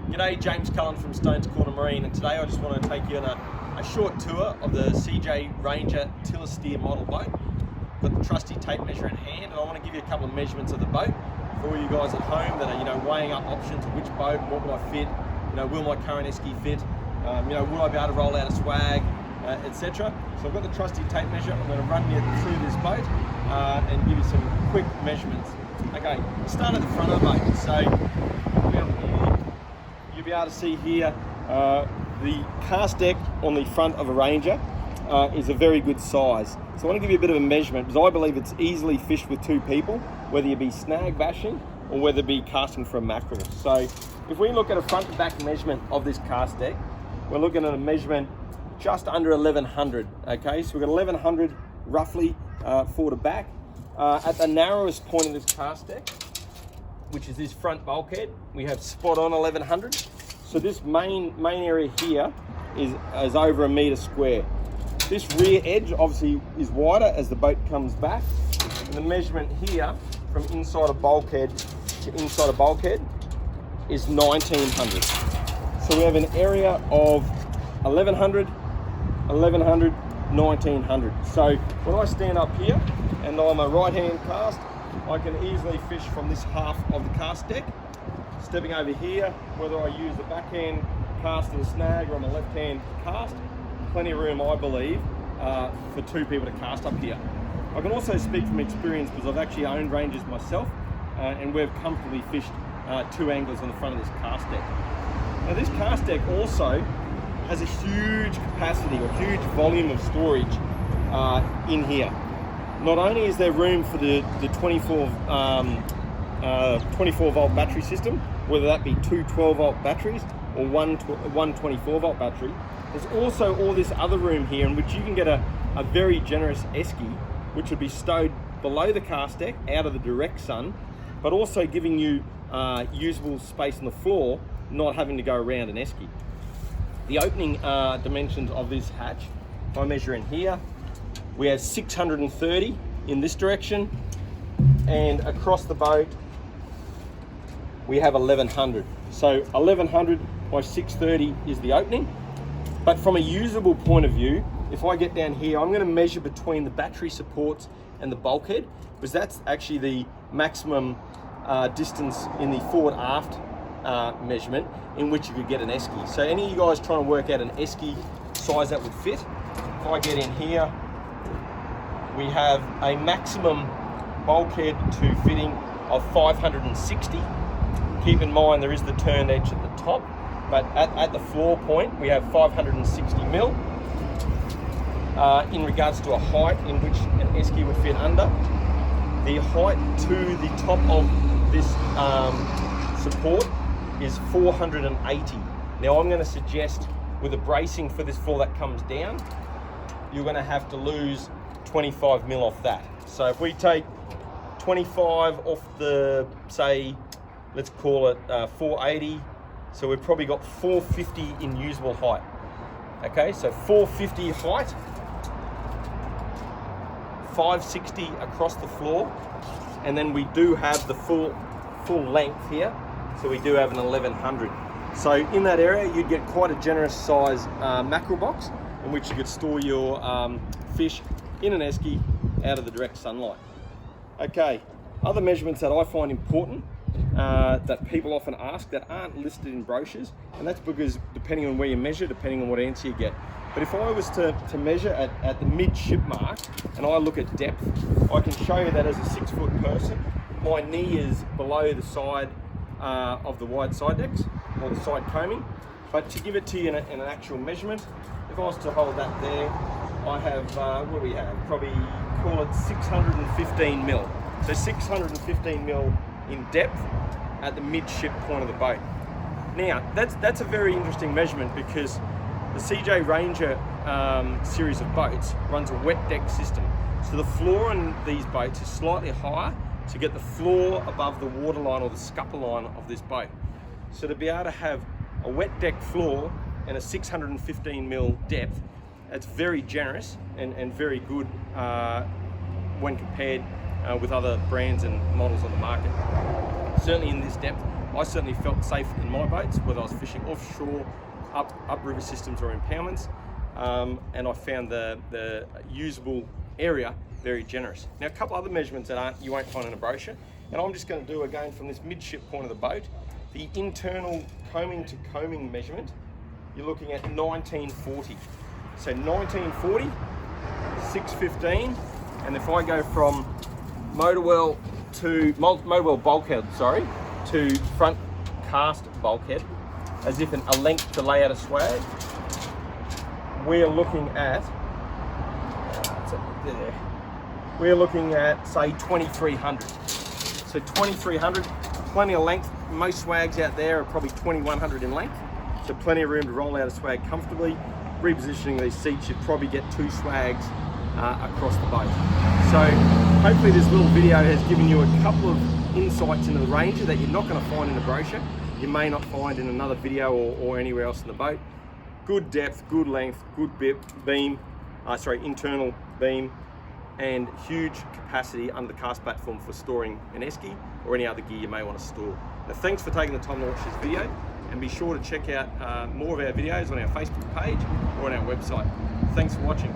G'day, James Cullen from Stones Corner Marine, and today I just want to take you on a short tour of the CJ Ranger tiller steer model boat. Got the trusty tape measure in hand, and I want to give you a couple of measurements of the boat for all you guys at home that are weighing up options of which boat, what will I fit, will my current Esky fit, will I be able to roll out a swag, etc. So I've got the trusty tape measure. I'm going to run you through this boat and give you some quick measurements. Okay, start at the front of the boat. So you'll be able to see here the cast deck on the front of a Ranger is a very good size. So I want to give you a bit of a measurement because I believe it's easily fished with two people, whether you be snag bashing or whether it be casting for a mackerel. So if we look at a front to back measurement of this cast deck, we're looking at a measurement just under 1100. Okay, so we've got 1100 roughly forward to back. At the narrowest point of this cast deck, which is this front bulkhead, we have spot on 1100. So this main area here is over a metre square. This rear edge obviously is wider as the boat comes back. And the measurement here from inside a bulkhead to inside a bulkhead is 1900. So we have an area of 1100, 1100, 1900. So when I stand up here and I'm a right hand cast, I can easily fish from this half of the cast deck. Stepping over here, whether I use the backhand cast and snag or I'm a left hand cast, plenty of room I believe for two people to cast up here. I can also speak from experience because I've actually owned Rangers myself and we've comfortably fished two anglers on the front of this cast deck. Now this cast deck also has a huge capacity or huge volume of storage in here. Not only is there room for the 24 volt battery system, whether that be two 12 volt batteries or one 24 volt battery, there's also all this other room here in which you can get a very generous Esky, which would be stowed below the cast deck out of the direct sun, but also giving you usable space on the floor, not having to go around an Esky. The opening dimensions of this hatch, if I measure in here, we have 630 in this direction, and across the boat we have 1100. So 1100 by 630 is the opening. But from a usable point of view, if I get down here, I'm going to measure between the battery supports and the bulkhead, because that's actually the maximum distance in the forward-aft measurement in which you could get an Esky. So any of you guys trying to work out an Esky size that would fit, if I get in here, we have a maximum bulkhead to fitting of 560. Keep in mind there is the turned edge at the top, but at the floor point we have 560 mil. In regards to a height in which an Esky would fit under, the height to the top of this support is 480. Now I'm going to suggest with a bracing for this floor that comes down, you're going to have to lose 25 mil off that. So if we take 25 off the, say, let's call it 480, so we've probably got 450 in usable height. Okay, so 450 height, 560 across the floor, and then we do have the full length here, so we do have an 1100. So in that area you'd get quite a generous size mackerel box in which you could store your fish in an Esky out of the direct sunlight. Okay, other measurements that I find important that people often ask that aren't listed in brochures, and that's because depending on where you measure, depending on what answer you get. But if I was to measure at the midship mark and I look at depth, I can show you that as a 6 foot person, my knee is below the side of the wide side decks or the side combing. But to give it to you in an actual measurement, if I was to hold that there, I have, what do we have? Probably call it 615 mil. So 615 mil in depth at the midship point of the boat. Now, that's a very interesting measurement because the CJ Ranger series of boats runs a wet deck system. So the floor in these boats is slightly higher to get the floor above the waterline or the scupper line of this boat. So to be able to have a wet deck floor and a 615 mil depth, that's very generous and very good when compared with other brands and models on the market. Certainly in this depth, I certainly felt safe in my boats, whether I was fishing offshore, upriver systems or impoundments, and I found the usable area very generous. Now, a couple other measurements that you won't find in a brochure, and I'm just going to do again from this midship point of the boat, the internal coaming to coaming measurement. You're looking at 1940. So 1940, 615, and if I go from motorwell bulkhead, to front cast bulkhead, as if a length to lay out a swag, we're looking at, we're looking at say 2300. So 2300, plenty of length. Most swags out there are probably 2100 in length, so plenty of room to roll out a swag comfortably. Repositioning these seats, you'd probably get 2 swags across the boat. So hopefully this little video has given you a couple of insights into the Ranger that you're not going to find in the brochure. You may not find in another video or anywhere else in the boat. Good depth, good length, good beam, internal beam, and huge capacity under the cast platform for storing an Esky or any other gear you may want to store. Now, thanks for taking the time to watch this video, and be sure to check out more of our videos on our Facebook page or on our website. Thanks for watching.